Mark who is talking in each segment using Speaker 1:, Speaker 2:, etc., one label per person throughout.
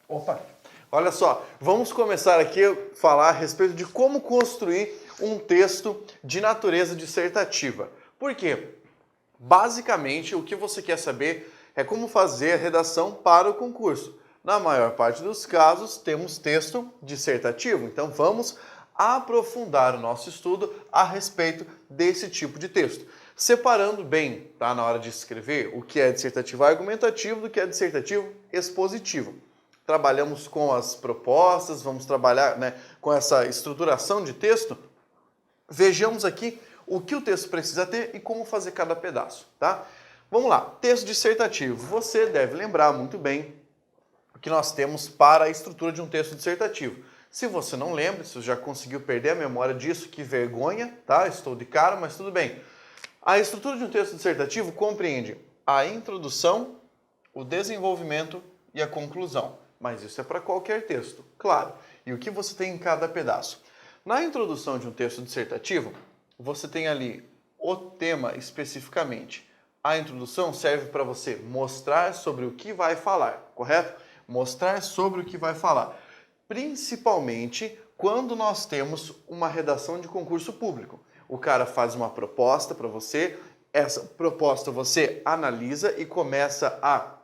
Speaker 1: Opa! Olha só, vamos começar aqui a falar a respeito de como construir um texto de natureza dissertativa. Por quê? Basicamente, o que você quer saber é como fazer a redação para o concurso. Na maior parte dos casos, temos texto dissertativo, então vamos aprofundar o nosso estudo a respeito desse tipo de texto. Separando bem, tá, na hora de escrever, o que é dissertativo argumentativo do que é dissertativo expositivo. Trabalhamos com as propostas, vamos trabalhar, né, com essa estruturação de texto. Vejamos aqui o que o texto precisa ter e como fazer cada pedaço, tá? Vamos lá, texto dissertativo. Você deve lembrar muito bem o que nós temos para a estrutura de um texto dissertativo. Se você não lembra, se você já conseguiu perder a memória disso, que vergonha, tá? Estou de cara, mas tudo bem. A estrutura de um texto dissertativo compreende a introdução, o desenvolvimento e a conclusão. Mas isso é para qualquer texto, claro. E o que você tem em cada pedaço? Na introdução de um texto dissertativo, você tem ali o tema especificamente. A introdução serve para você mostrar sobre o que vai falar, correto? Mostrar sobre o que vai falar. Principalmente quando nós temos uma redação de concurso público. O cara faz uma proposta para você, essa proposta você analisa e começa a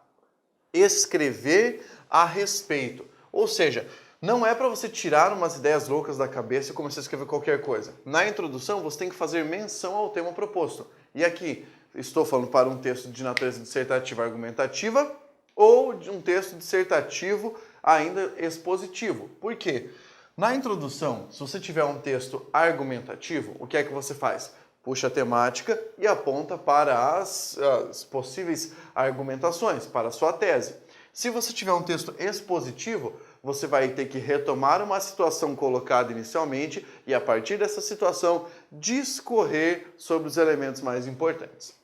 Speaker 1: escrever a respeito. Ou seja, não é para você tirar umas ideias loucas da cabeça e começar a escrever qualquer coisa. Na introdução, você tem que fazer menção ao tema proposto. E aqui, estou falando para um texto de natureza dissertativa argumentativa ou de um texto dissertativo ainda expositivo. Por quê? Na introdução, se você tiver um texto argumentativo, o que é que você faz? Puxa a temática e aponta para as possíveis argumentações, para a sua tese. Se você tiver um texto expositivo, você vai ter que retomar uma situação colocada inicialmente e, a partir dessa situação, discorrer sobre os elementos mais importantes.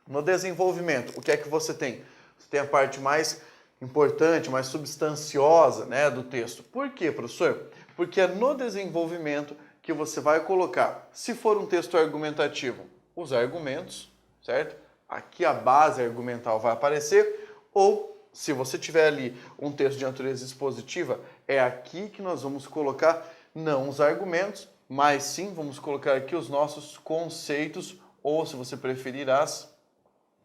Speaker 1: No desenvolvimento, o que é que você tem? Você tem a parte mais importante, mais substanciosa, né, do texto. Por quê, professor? Porque é no desenvolvimento que você vai colocar, se for um texto argumentativo, os argumentos, certo? Aqui a base argumental vai aparecer, ou se você tiver ali um texto de natureza expositiva, é aqui que nós vamos colocar não os argumentos, mas sim vamos colocar aqui os nossos conceitos, ou se você preferir, as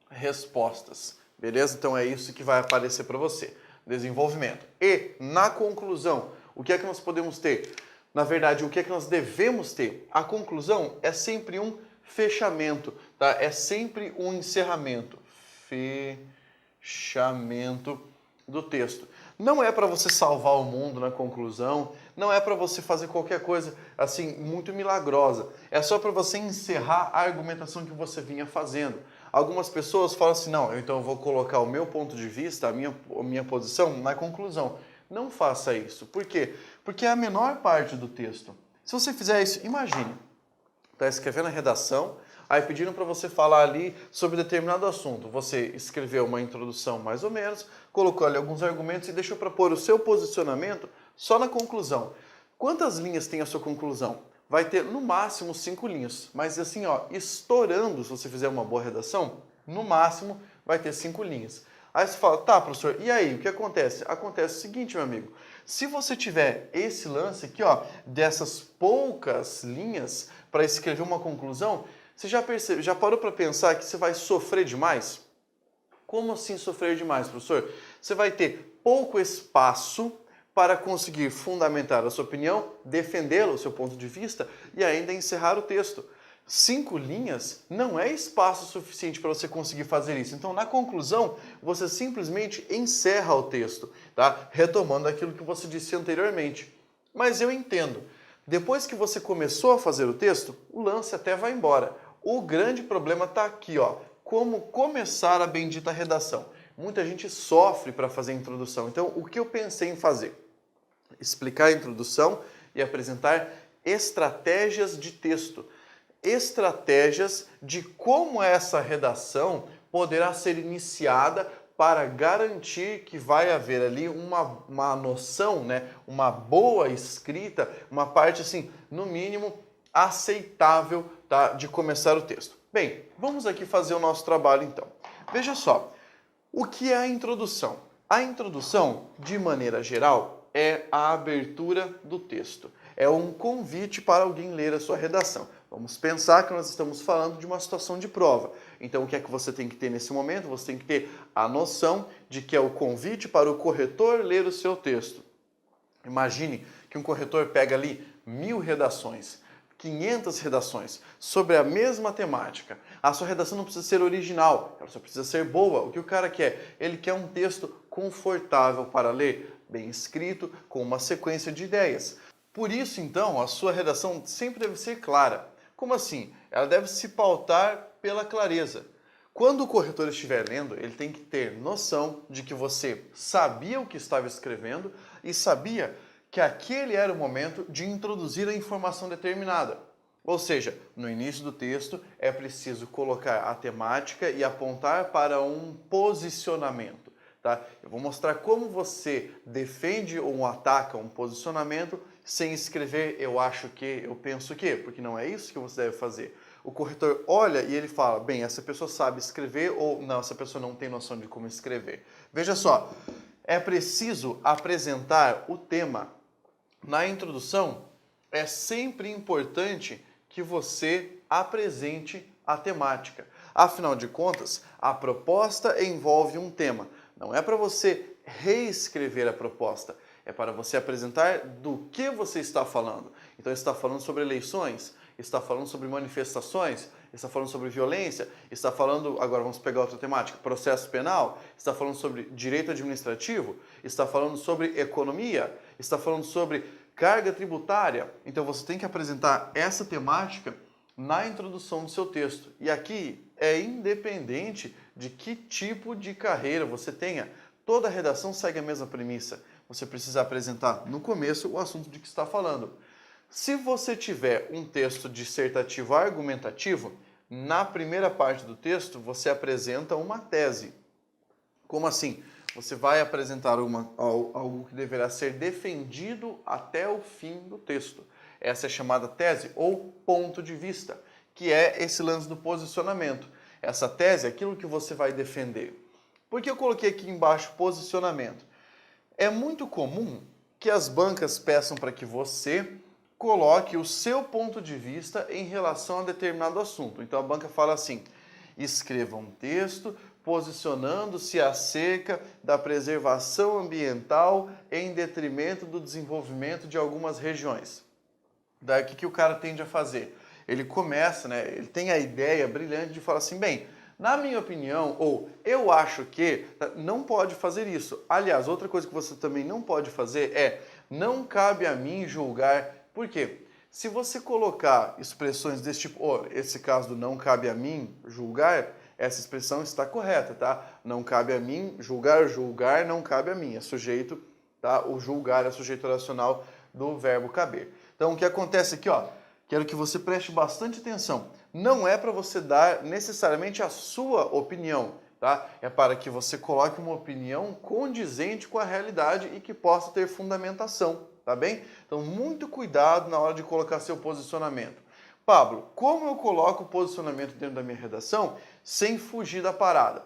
Speaker 1: respostas. Beleza? Então é isso que vai aparecer para você. Desenvolvimento. E na conclusão, o que é que nós podemos ter? Na verdade, o que é que nós devemos ter? A conclusão é sempre um fechamento, tá? É sempre um encerramento. Fechamento do texto. Não é para você salvar o mundo na conclusão, não é para você fazer qualquer coisa assim muito milagrosa. É só para você encerrar a argumentação que você vinha fazendo. Algumas pessoas falam assim, não, então eu vou colocar o meu ponto de vista, a minha posição na conclusão. Não faça isso. Por quê? Porque é a menor parte do texto. Se você fizer isso, imagine, está escrevendo a redação, aí pediram para você falar ali sobre determinado assunto. Você escreveu uma introdução mais ou menos, colocou ali alguns argumentos e deixou para pôr o seu posicionamento só na conclusão. Quantas linhas tem a sua conclusão? Vai ter no máximo 5 linhas, mas assim, ó, estourando, se você fizer uma boa redação, no máximo vai ter 5 linhas. Aí você fala, tá, professor, e aí, o que acontece? Acontece o seguinte, meu amigo, se você tiver esse lance aqui, ó, dessas poucas linhas para escrever uma conclusão, você já parou para pensar que você vai sofrer demais? Como assim sofrer demais, professor? Você vai ter pouco espaço para conseguir fundamentar a sua opinião, defendê-la, o seu ponto de vista, e ainda encerrar o texto. 5 linhas não é espaço suficiente para você conseguir fazer isso. Então, na conclusão, você simplesmente encerra o texto, tá? Retomando aquilo que você disse anteriormente. Mas eu entendo. Depois que você começou a fazer o texto, o lance até vai embora. O grande problema está aqui, ó. Como começar a bendita redação. Muita gente sofre para fazer a introdução. Então, o que eu pensei em fazer? Explicar a introdução e apresentar estratégias de texto. Estratégias de como essa redação poderá ser iniciada para garantir que vai haver ali uma noção, né, uma boa escrita, uma parte assim, no mínimo, aceitável, tá, de começar o texto. Bem, vamos aqui fazer o nosso trabalho então. Veja só, o que é a introdução? A introdução, de maneira geral, é a abertura do texto. É um convite para alguém ler a sua redação. Vamos pensar que nós estamos falando de uma situação de prova. Então, o que é que você tem que ter nesse momento? Você tem que ter a noção de que é o convite para o corretor ler o seu texto. Imagine que um corretor pega ali 1000 redações, 500 redações sobre a mesma temática. A sua redação não precisa ser original, ela só precisa ser boa. O que o cara quer? Ele quer um texto confortável para ler, bem escrito, com uma sequência de ideias. Por isso, então, a sua redação sempre deve ser clara. Como assim? Ela deve se pautar pela clareza. Quando o corretor estiver lendo, ele tem que ter noção de que você sabia o que estava escrevendo e sabia que aquele era o momento de introduzir a informação determinada. Ou seja, no início do texto é preciso colocar a temática e apontar para um posicionamento. Tá? Eu vou mostrar como você defende ou ataca um posicionamento sem escrever eu acho que, eu penso que, porque não é isso que você deve fazer. O corretor olha e ele fala, bem, essa pessoa sabe escrever ou não, essa pessoa não tem noção de como escrever. Veja só, é preciso apresentar o tema. Na introdução, é sempre importante que você apresente a temática. Afinal de contas, a proposta envolve um tema. Não é para você reescrever a proposta, é para você apresentar do que você está falando. Então, está falando sobre eleições, está falando sobre manifestações, está falando sobre violência, está falando, agora vamos pegar outra temática, processo penal, está falando sobre direito administrativo, está falando sobre economia, está falando sobre carga tributária. Então, você tem que apresentar essa temática na introdução do seu texto. E aqui é independente de que tipo de carreira você tenha. Toda redação segue a mesma premissa. Você precisa apresentar no começo o assunto de que está falando. Se você tiver um texto dissertativo argumentativo, na primeira parte do texto você apresenta uma tese. Como assim? Você vai apresentar algo que deverá ser defendido até o fim do texto. Essa é chamada tese ou ponto de vista, que é esse lance do posicionamento. Essa tese é aquilo que você vai defender. Por que eu coloquei aqui embaixo posicionamento? É muito comum que as bancas peçam para que você coloque o seu ponto de vista em relação a determinado assunto. Então a banca fala assim, escreva um texto posicionando-se acerca da preservação ambiental em detrimento do desenvolvimento de algumas regiões. Daí o que o cara tende a fazer? Ele começa, ele tem a ideia brilhante de falar assim, bem, na minha opinião, ou eu acho que, não pode fazer isso. Aliás, outra coisa que você também não pode fazer é, não cabe a mim julgar. Por quê? Se você colocar expressões desse tipo, esse caso do não cabe a mim julgar, essa expressão está correta, tá? Não cabe a mim julgar, julgar não cabe a mim. É sujeito, tá? O julgar é sujeito oracional do verbo caber. Então, o que acontece aqui, quero que você preste bastante atenção. Não é para você dar necessariamente a sua opinião, tá? É para que você coloque uma opinião condizente com a realidade e que possa ter fundamentação, tá bem? Então, muito cuidado na hora de colocar seu posicionamento. Pablo, como eu coloco o posicionamento dentro da minha redação sem fugir da parada,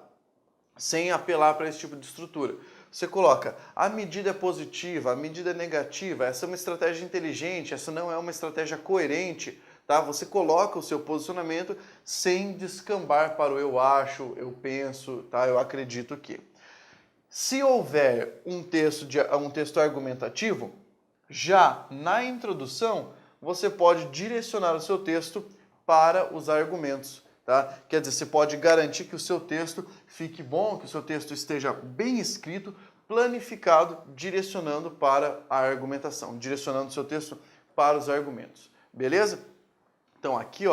Speaker 1: sem apelar para esse tipo de estrutura? Você coloca, a medida é positiva, a medida é negativa, essa é uma estratégia inteligente, essa não é uma estratégia coerente, tá? Você coloca o seu posicionamento sem descambar para o eu acho, eu penso, tá? Eu acredito que. Se houver um texto argumentativo, já na introdução, você pode direcionar o seu texto para os argumentos. Tá? Quer dizer, você pode garantir que o seu texto fique bom, que o seu texto esteja bem escrito, planificado, direcionando para a argumentação, direcionando o seu texto para os argumentos. Beleza? Então aqui,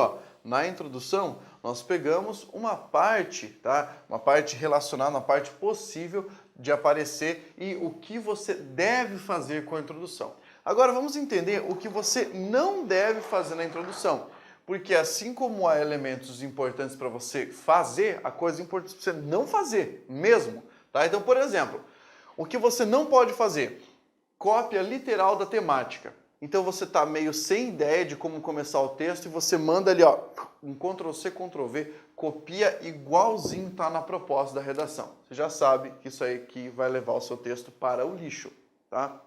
Speaker 1: na introdução, nós pegamos uma parte, tá? Uma parte relacionada, uma parte possível de aparecer e o que você deve fazer com a introdução. Agora vamos entender o que você não deve fazer na introdução. Porque assim como há elementos importantes para você fazer, há coisas importantes para você não fazer mesmo. Tá? Então, por exemplo, o que você não pode fazer? Cópia literal da temática. Então você está meio sem ideia de como começar o texto e você manda ali, ó, um Ctrl+C, Ctrl+V, copia igualzinho tá na proposta da redação. Você já sabe que isso aí aqui vai levar o seu texto para o lixo, tá?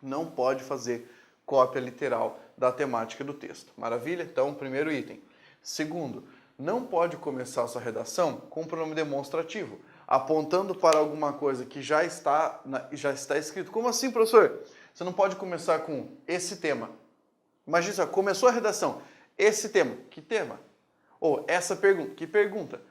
Speaker 1: Não pode fazer cópia literal da temática do texto. Maravilha? Então, primeiro item. Segundo, não pode começar a sua redação com pronome demonstrativo, apontando para alguma coisa que já está escrito. Como assim, professor? Você não pode começar com esse tema. Imagina só, começou a redação. Esse tema. Que tema? Ou essa pergunta. Que pergunta?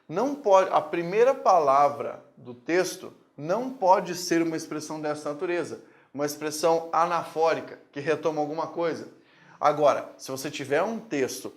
Speaker 1: Não pode, a primeira palavra do texto não pode ser uma expressão dessa natureza. Uma expressão anafórica, que retoma alguma coisa. Agora, se você tiver um texto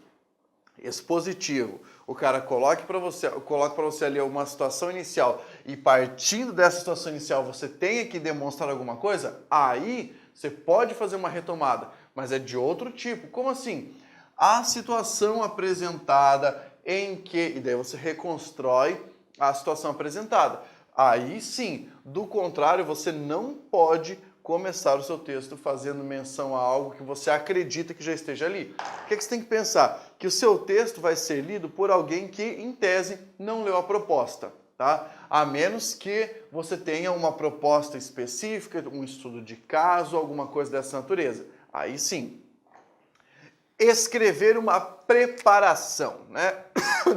Speaker 1: expositivo, o cara coloca para você ali uma situação inicial e partindo dessa situação inicial você tenha que demonstrar alguma coisa, aí você pode fazer uma retomada, mas é de outro tipo. Como assim? A situação apresentada em que... E daí você reconstrói a situação apresentada. Aí sim, do contrário, você não pode começar o seu texto fazendo menção a algo que você acredita que já esteja ali. O que você tem que pensar? Que o seu texto vai ser lido por alguém que, em tese, não leu a proposta, tá? A menos que você tenha uma proposta específica, um estudo de caso, alguma coisa dessa natureza. Aí sim. Escrever uma preparação, né?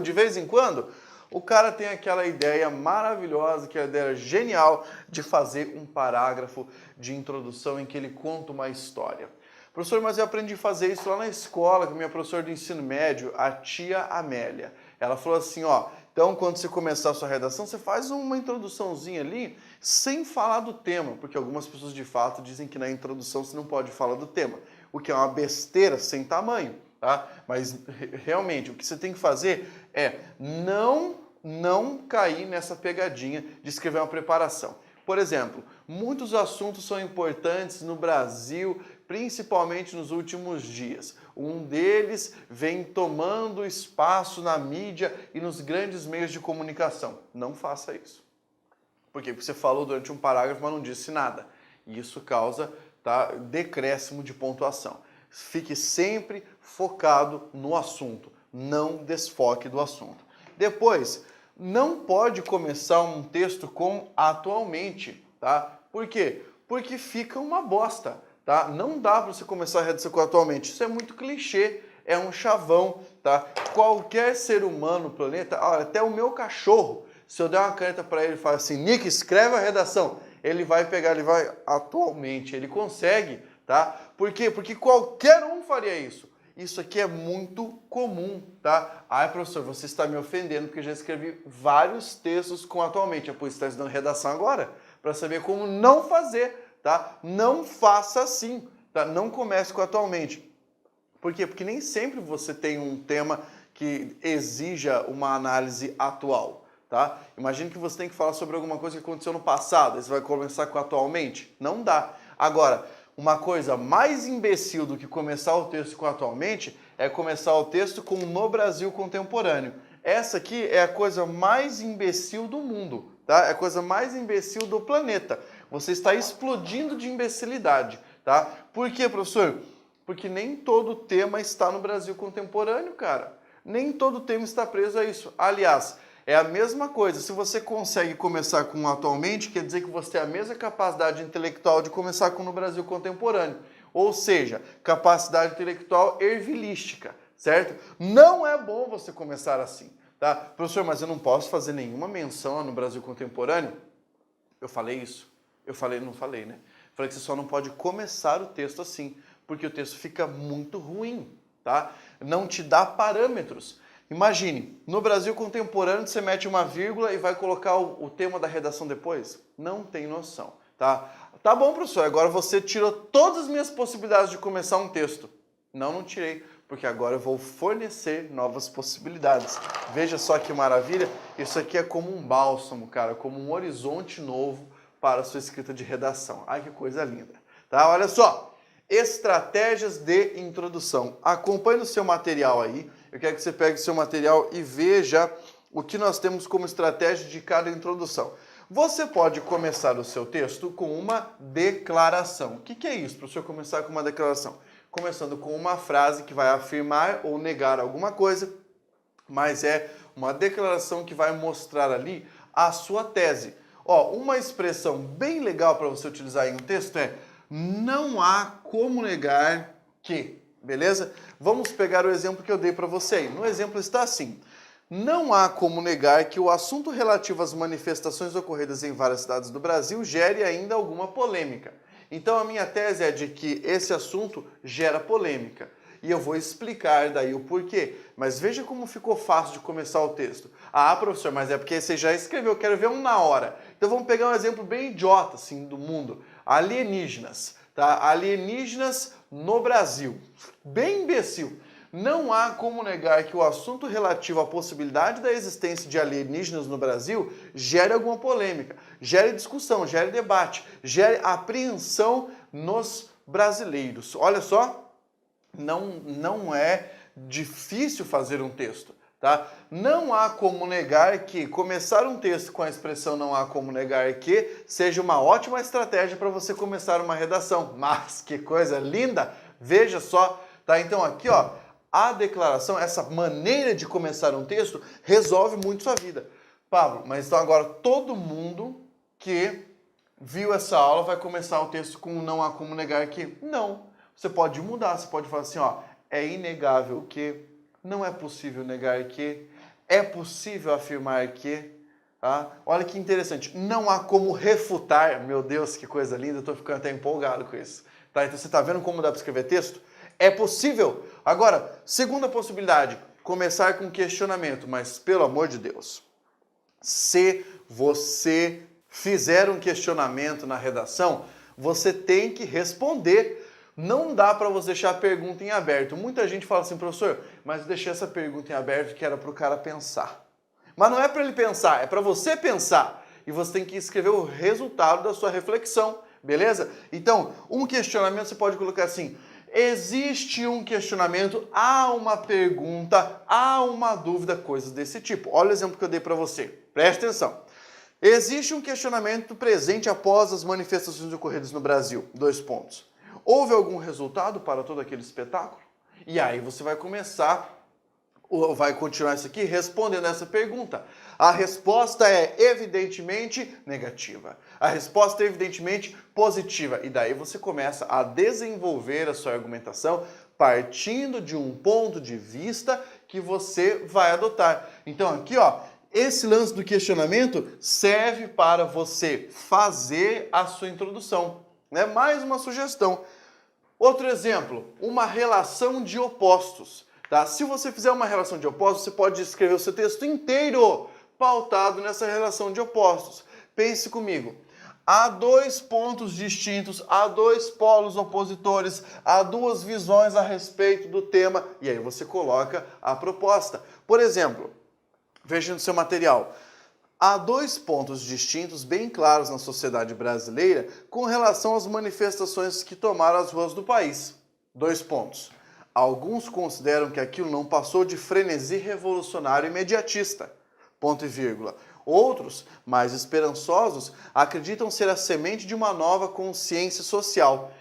Speaker 1: De vez em quando, o cara tem aquela ideia maravilhosa, que é a ideia genial de fazer um parágrafo de introdução em que ele conta uma história. Professor, mas eu aprendi a fazer isso lá na escola, com a minha professora do ensino médio, a tia Amélia. Ela falou assim, ó, então quando você começar a sua redação, você faz uma introduçãozinha ali, sem falar do tema, porque algumas pessoas de fato dizem que na introdução você não pode falar do tema, o que é uma besteira sem tamanho, tá? Mas realmente o que você tem que fazer é não cair nessa pegadinha de escrever uma preparação. Por exemplo, muitos assuntos são importantes no Brasil, principalmente nos últimos dias. Um deles vem tomando espaço na mídia e nos grandes meios de comunicação. Não faça isso. Por quê? Porque você falou durante um parágrafo, mas não disse nada. E isso causa, tá, decréscimo de pontuação. Fique sempre focado no assunto, não desfoque do assunto. Depois, não pode começar um texto com atualmente, tá? Por quê? Porque fica uma bosta, tá? Não dá para você começar a redação com atualmente. Isso é muito clichê, é um chavão, tá? Qualquer ser humano no planeta, até o meu cachorro, se eu der uma caneta para ele e falar assim, Nick, escreve a redação, ele vai pegar, ele vai atualmente, ele consegue, tá? Por quê? Porque qualquer um faria isso. Isso aqui é muito comum, tá? Ai, professor, você está me ofendendo porque eu já escrevi vários textos com atualmente. É por isso que está estudando redação agora, para saber como não fazer, tá? Não faça assim, tá? Não comece com atualmente. Por quê? Porque nem sempre você tem um tema que exija uma análise atual, tá? Imagine que você tem que falar sobre alguma coisa que aconteceu no passado, aí você vai começar com atualmente? Não dá. Agora, uma coisa mais imbecil do que começar o texto com atualmente é começar o texto com no Brasil contemporâneo. Essa aqui é a coisa mais imbecil do mundo, tá? É a coisa mais imbecil do planeta. Você está explodindo de imbecilidade, tá? Por quê, professor? Porque nem todo tema está no Brasil contemporâneo, cara. Nem todo tema está preso a isso. Aliás, é a mesma coisa. Se você consegue começar com atualmente, quer dizer que você tem a mesma capacidade intelectual de começar com no Brasil contemporâneo. Ou seja, capacidade intelectual ervilística, certo? Não é bom você começar assim, tá? Professor, mas eu não posso fazer nenhuma menção no Brasil contemporâneo? Eu falei isso? Não falei, né? Falei que você só não pode começar o texto assim, porque o texto fica muito ruim, tá? Não te dá parâmetros. Imagine, no Brasil contemporâneo você mete uma vírgula e vai colocar o tema da redação depois? Não tem noção, tá? Tá bom, professor, agora você tirou todas as minhas possibilidades de começar um texto. Não tirei, porque agora eu vou fornecer novas possibilidades. Veja só que maravilha, isso aqui é como um bálsamo, cara, como um horizonte novo para a sua escrita de redação. Ai, que coisa linda, tá? Olha só, estratégias de introdução. Acompanhe o seu material aí. Eu quero que você pegue o seu material e veja o que nós temos como estratégia de cada introdução. Você pode começar o seu texto com uma declaração. O que é isso, professor, começar com uma declaração? Começando com uma frase que vai afirmar ou negar alguma coisa, mas é uma declaração que vai mostrar ali a sua tese. Ó, uma expressão bem legal para você utilizar em um texto é não há como negar que, beleza? Vamos pegar o exemplo que eu dei para você aí. No exemplo está assim: não há como negar que o assunto relativo às manifestações ocorridas em várias cidades do Brasil gere ainda alguma polêmica. Então a minha tese é de que esse assunto gera polêmica. E eu vou explicar daí o porquê. Mas veja como ficou fácil de começar o texto. Ah, professor, mas é porque você já escreveu, eu quero ver um na hora. Então vamos pegar um exemplo bem idiota, assim, do mundo. Alienígenas, tá? Alienígenas no Brasil. Bem imbecil. Não há como negar que o assunto relativo à possibilidade da existência de alienígenas no Brasil gere alguma polêmica, gere discussão, gere debate, gere apreensão nos brasileiros. Olha só, não é difícil fazer um texto, tá? Não há como negar que começar um texto com a expressão não há como negar que seja uma ótima estratégia para você começar uma redação. Mas que coisa linda! Veja só, tá? Então aqui, ó, a declaração, essa maneira de começar um texto resolve muito sua vida. Pablo, mas então agora todo mundo que viu essa aula vai começar o texto com não há como negar que? Não. Você pode mudar, você pode falar assim, ó, é inegável que, não é possível negar que, é possível afirmar que, tá? Olha que interessante, não há como refutar, meu Deus, que coisa linda, eu tô ficando até empolgado com isso, tá? Então você tá vendo como dá para escrever texto? É possível. Agora, segunda possibilidade, começar com questionamento, mas pelo amor de Deus, se você fizer um questionamento na redação, você tem que responder. Não dá para você deixar a pergunta em aberto. Muita gente fala assim, professor, mas eu deixei essa pergunta em aberto que era para o cara pensar. Mas não é para ele pensar, é para você pensar. E você tem que escrever o resultado da sua reflexão, beleza? Então, um questionamento você pode colocar assim: existe um questionamento, há uma pergunta, há uma dúvida, coisas desse tipo. Olha o exemplo que eu dei para você. Preste atenção. Existe um questionamento presente após as manifestações ocorridas no Brasil. 2 pontos. Houve algum resultado para todo aquele espetáculo? E aí você vai começar, ou vai continuar isso aqui respondendo essa pergunta. A resposta é evidentemente negativa. A resposta é evidentemente positiva. E daí você começa a desenvolver a sua argumentação partindo de um ponto de vista que você vai adotar. Então aqui, ó, esse lance do questionamento serve para você fazer a sua introdução. Né? Mais uma sugestão. Outro exemplo, uma relação de opostos. Tá? Se você fizer uma relação de opostos, você pode escrever o seu texto inteiro pautado nessa relação de opostos. Pense comigo. Há 2 pontos distintos, há 2 polos opositores, há 2 visões a respeito do tema, e aí você coloca a proposta. Por exemplo, veja no seu material. Há 2 pontos distintos bem claros na sociedade brasileira com relação às manifestações que tomaram as ruas do país. 2 pontos. Alguns consideram que aquilo não passou de frenesi revolucionário imediatista. Ponto e vírgula. Outros, mais esperançosos, acreditam ser a semente de uma nova consciência social.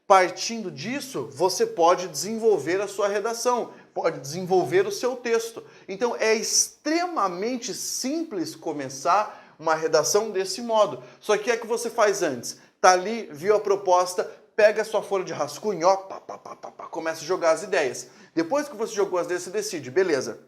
Speaker 1: Partindo disso, você pode desenvolver a sua redação, pode desenvolver o seu texto. Então é extremamente simples começar uma redação desse modo. Só que o que é que você faz antes? Tá ali, viu a proposta, pega a sua folha de rascunho, ó, começa a jogar as ideias. Depois que você jogou as ideias, você decide, beleza,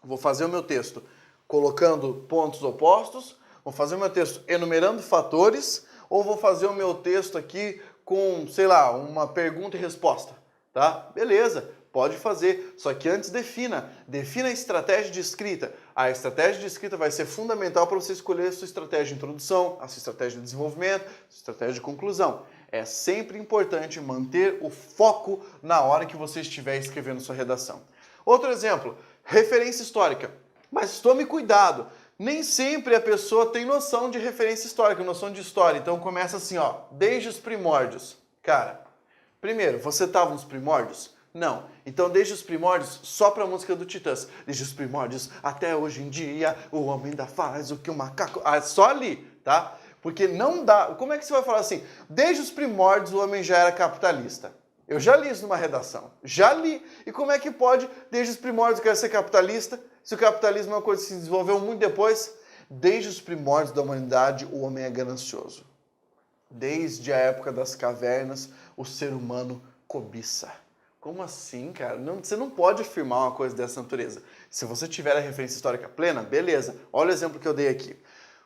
Speaker 1: vou fazer o meu texto colocando pontos opostos, vou fazer o meu texto enumerando fatores, ou vou fazer o meu texto aqui com, sei lá, uma pergunta e resposta, tá? Beleza, pode fazer, só que antes defina a estratégia de escrita. A estratégia de escrita vai ser fundamental para você escolher a sua estratégia de introdução, a sua estratégia de desenvolvimento, a sua estratégia de conclusão. É sempre importante manter o foco na hora que você estiver escrevendo sua redação. Outro exemplo, referência histórica. Mas tome cuidado, nem sempre a pessoa tem noção de referência histórica, noção de história. Então começa assim, ó, desde os primórdios. Cara, primeiro, você estava nos primórdios? Não. Então desde os primórdios, só para a música do Titãs. Desde os primórdios até hoje em dia, o homem ainda faz o que o macaco... Ah, só ali, tá? Porque não dá... Como é que você vai falar assim? Desde os primórdios o homem já era capitalista. Eu já li isso numa redação. Já li. E como é que pode, desde os primórdios, eu quero ser capitalista, se o capitalismo é uma coisa que se desenvolveu muito depois? Desde os primórdios da humanidade, o homem é ganancioso. Desde a época das cavernas, o ser humano cobiça. Como assim, cara? Você não pode afirmar uma coisa dessa natureza. Se você tiver a referência histórica plena, beleza. Olha o exemplo que eu dei aqui.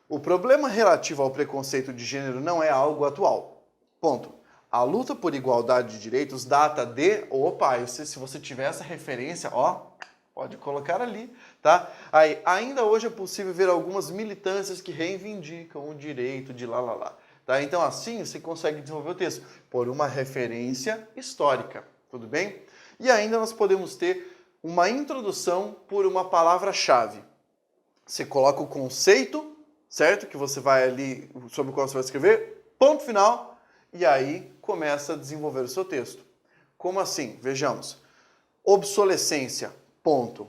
Speaker 1: O problema relativo ao preconceito de gênero não é algo atual. Ponto. A luta por igualdade de direitos data de... Opa, se você tiver essa referência, ó, pode colocar ali, tá? Aí, ainda hoje é possível ver algumas militâncias que reivindicam o direito de lá. Tá? Então, assim, você consegue desenvolver o texto por uma referência histórica, tudo bem? E ainda nós podemos ter uma introdução por uma palavra-chave. Você coloca o conceito, certo? Que você vai ali, sobre o qual você vai escrever, ponto final, e aí começa a desenvolver o seu texto. Como assim? Vejamos. Obsolescência, ponto.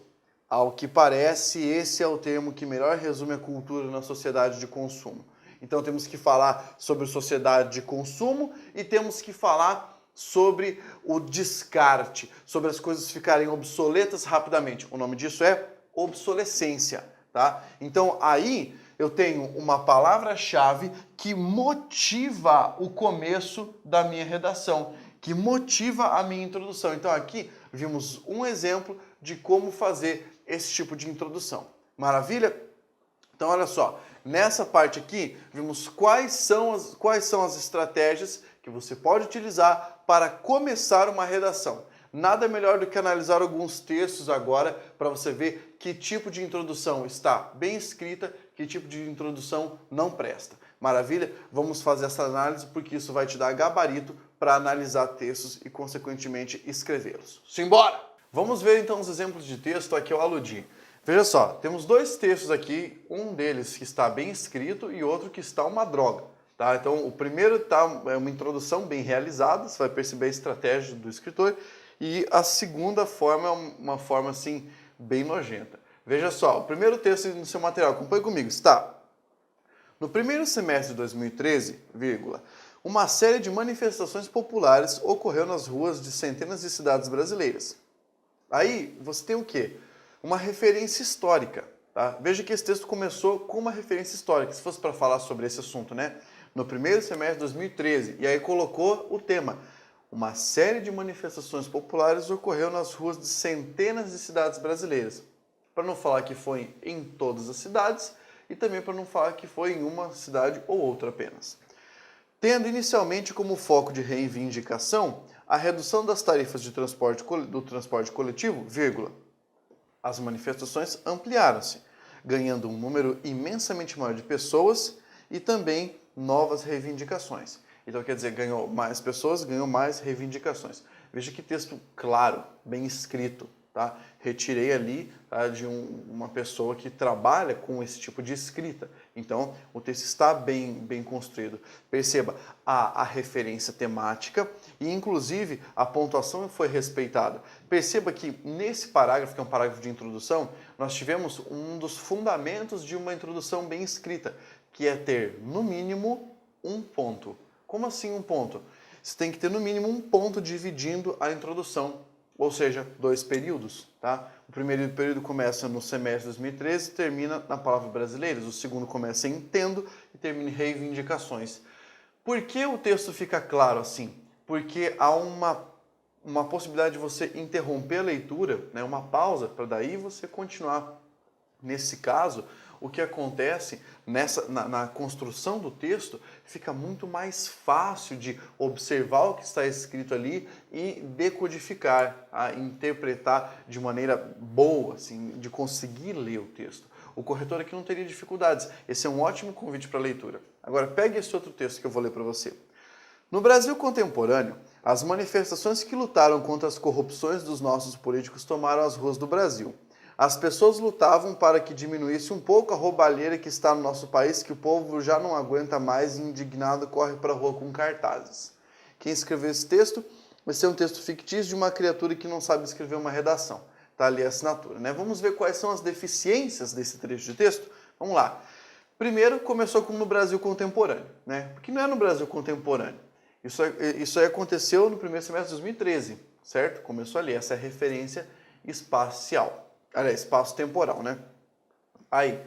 Speaker 1: Ao que parece, esse é o termo que melhor resume a cultura na sociedade de consumo. Então temos que falar sobre sociedade de consumo e temos que falar sobre o descarte, sobre as coisas ficarem obsoletas rapidamente. O nome disso é obsolescência, tá? Então aí eu tenho uma palavra-chave que motiva o começo da minha redação, que motiva a minha introdução. Então aqui vimos um exemplo de como fazer esse tipo de introdução. Maravilha? Então olha só, nessa parte aqui vimos quais são as estratégias que você pode utilizar para começar uma redação. Nada melhor do que analisar alguns textos agora para você ver que tipo de introdução está bem escrita, que tipo de introdução não presta. Maravilha? Vamos fazer essa análise porque isso vai te dar gabarito para analisar textos e, consequentemente, escrevê-los. Simbora! Vamos ver então os exemplos de texto a que eu aludi. Veja só, temos dois textos aqui, um deles que está bem escrito e outro que está uma droga. Tá? Então, o primeiro é uma introdução bem realizada, você vai perceber a estratégia do escritor, e a segunda forma é uma forma assim, bem nojenta. Veja só, o primeiro texto no seu material, acompanhe comigo, está: no primeiro semestre de 2013, uma série de manifestações populares ocorreu nas ruas de centenas de cidades brasileiras. Aí você tem o quê? Uma referência histórica. Tá? Veja que esse texto começou com uma referência histórica, se fosse para falar sobre esse assunto, né? No primeiro semestre de 2013, e aí colocou o tema: uma série de manifestações populares ocorreu nas ruas de centenas de cidades brasileiras. Para não falar que foi em todas as cidades e também para não falar que foi em uma cidade ou outra apenas. Tendo inicialmente como foco de reivindicação a redução das tarifas do transporte coletivo, as manifestações ampliaram-se, ganhando um número imensamente maior de pessoas e também novas reivindicações. Então, quer dizer, ganhou mais pessoas, ganhou mais reivindicações. Veja que texto claro, bem escrito. Tá? Retirei ali, tá, de uma pessoa que trabalha com esse tipo de escrita. Então, o texto está bem construído. Perceba a referência temática e, inclusive, a pontuação foi respeitada. Perceba que nesse parágrafo, que é um parágrafo de introdução, nós tivemos um dos fundamentos de uma introdução bem escrita, que é ter, no mínimo, um ponto. Como assim um ponto? Você tem que ter, no mínimo, um ponto dividindo a introdução. Ou seja, 2 períodos. Tá? O primeiro período começa no semestre de 2013 e termina na palavra brasileiras. O segundo começa em entendo e termina em reivindicações. Por que o texto fica claro assim? Porque há uma possibilidade de você interromper a leitura, né? Uma pausa, para daí você continuar. Nesse caso, o que acontece na construção do texto, fica muito mais fácil de observar o que está escrito ali e decodificar, interpretar de maneira boa, assim, de conseguir ler o texto. O corretor aqui não teria dificuldades. Esse é um ótimo convite para a leitura. Agora, pegue esse outro texto que eu vou ler para você. No Brasil contemporâneo, as manifestações que lutaram contra as corrupções dos nossos políticos tomaram as ruas do Brasil. As pessoas lutavam para que diminuísse um pouco a roubalheira que está no nosso país, que o povo já não aguenta mais e indignado corre para a rua com cartazes. Quem escreveu esse texto vai ser um texto fictício de uma criatura que não sabe escrever uma redação. Está ali a assinatura, né? Vamos ver quais são as deficiências desse trecho de texto? Vamos lá. Primeiro, começou como no Brasil contemporâneo, né? Porque não é no Brasil contemporâneo. Isso aí aconteceu no primeiro semestre de 2013, certo? Começou ali, essa é a referência espacial. Aliás, espaço-temporal, né? Aí,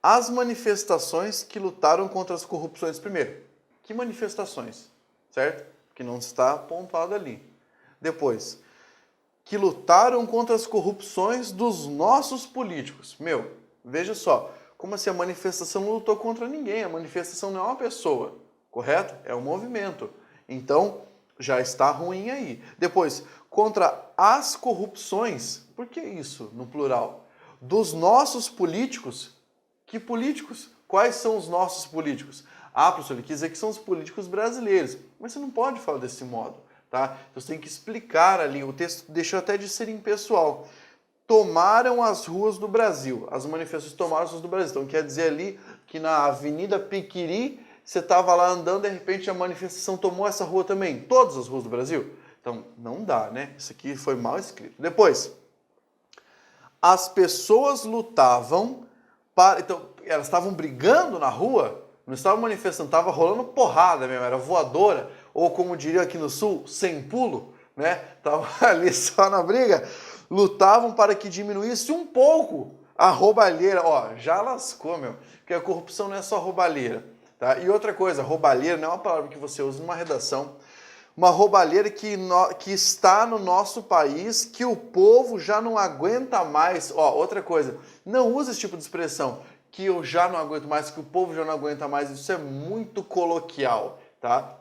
Speaker 1: as manifestações que lutaram contra as corrupções primeiro. Que manifestações? Certo? Que não está pontuado ali. Depois, que lutaram contra as corrupções dos nossos políticos. Meu, veja só, como assim a manifestação não lutou contra ninguém? A manifestação não é uma pessoa, correto? É um movimento. Então, já está ruim aí. Depois, contra as corrupções. Por que isso no plural? Dos nossos políticos. Que políticos? Quais são os nossos políticos? Ah, professor, ele quis dizer que são os políticos brasileiros. Mas você não pode falar desse modo, tá? Então, você tem que explicar ali. O texto deixou até de ser impessoal. Tomaram as ruas do Brasil. As manifestações tomaram as ruas do Brasil. Então, quer dizer ali que na Avenida Piquiri, você estava lá andando, de repente a manifestação tomou essa rua também. Todas as ruas do Brasil. Então, não dá, né? Isso aqui foi mal escrito. Depois, as pessoas lutavam para... Então, elas estavam brigando na rua, não estavam manifestando, estava rolando porrada mesmo, era voadora, ou como diria aqui no Sul, sem pulo, né? Estavam ali só na briga. Lutavam para que diminuísse um pouco a roubalheira. Ó, já lascou, meu. Porque a corrupção não é só roubalheira, tá? E outra coisa, roubalheira não é uma palavra que você usa numa redação. Uma roubalheira que está no nosso país, que o povo já não aguenta mais. Ó, outra coisa, não usa esse tipo de expressão, que eu já não aguento mais, que o povo já não aguenta mais. Isso é muito coloquial, tá?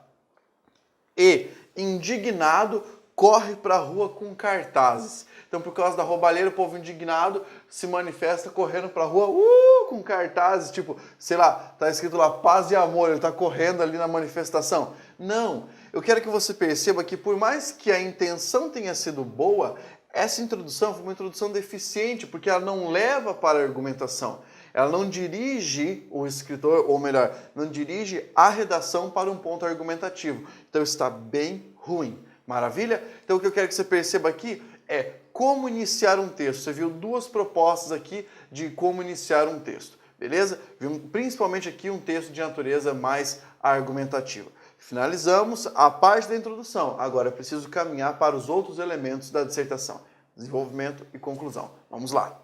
Speaker 1: E, indignado, corre para a rua com cartazes. Então, por causa da roubalheira, o povo indignado se manifesta correndo para a rua com cartazes, tipo, sei lá, tá escrito lá paz e amor, ele tá correndo ali na manifestação. Não, eu quero que você perceba que por mais que a intenção tenha sido boa, essa introdução foi uma introdução deficiente, porque ela não leva para a argumentação. Ela não dirige o escritor, ou melhor, não dirige a redação para um ponto argumentativo. Então, está bem ruim. Maravilha? Então o que eu quero que você perceba aqui é como iniciar um texto. Você viu duas propostas aqui de como iniciar um texto, beleza? Vimos principalmente aqui um texto de natureza mais argumentativa. Finalizamos a parte da introdução. Agora é preciso caminhar para os outros elementos da dissertação. Desenvolvimento e conclusão. Vamos lá.